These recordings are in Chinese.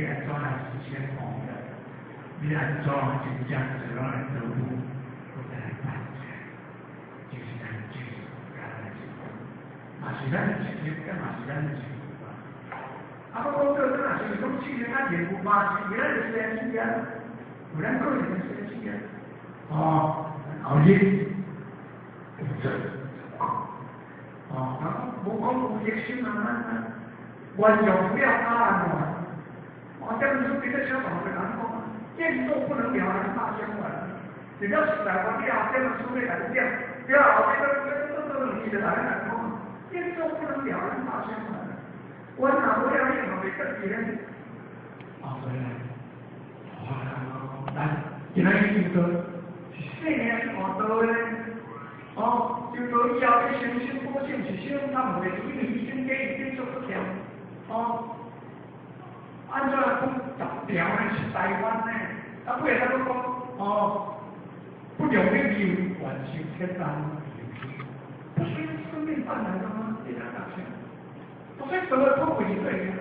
你安怎来实现梦想？你安怎真正做咱的道路，不再犯罪，就是咱就是咱的幸福，嘛是咱的幸福，更嘛是咱的幸福吧。啊，不过这哪是讲去年他节目嘛，是原来就是这样，有人个人是这样，哦，熬夜，这。哦，冇讲冇嘢先啊！運用不要他人嘛，哦，这样子别的小朋友难过，建筑不能了然大相完，你要是来我了这样书类来这样，不要这你的来难过，建筑不能了然大相完，我哪不了你我没跟别人，啊，回来，来，今天一个是4年我都咧。哦，就说以后嘅生生保险是相当袂，因为医生建议做不条。哦，按照讲10条呢是台湾呢，啊，不然他都讲哦，不留的理由完成天单，不是生命换来的吗？这样大钱，不是什么都违背的。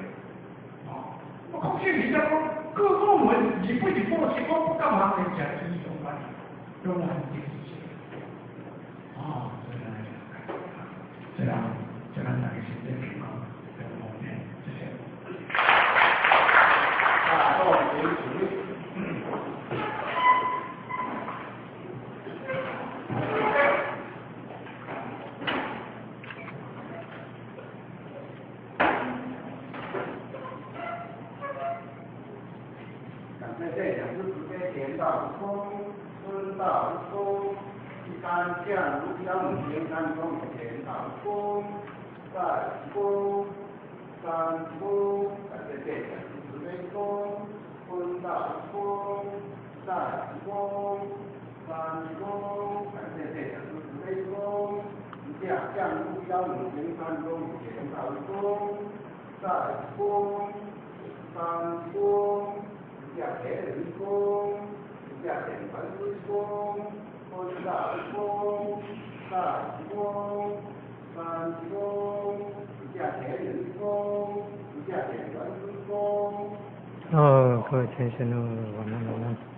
哦，我空气你在说各部门你不保险，我不干嘛来讲医生管理，都完全。哦，这样哪个是最平衡的方面？谢谢。大道为主。感谢这两个直接田道空，孙道空。三降如标田三公田道公，在公，三公，感谢这两个慈悲公，孙道公，在公，三公，感谢这两个慈悲公，下降如标田三公田道公，在公，三公，下田人公，下田凡师公。坤大公，大公，三公，下田人公，下田元师公。各位天神，我们。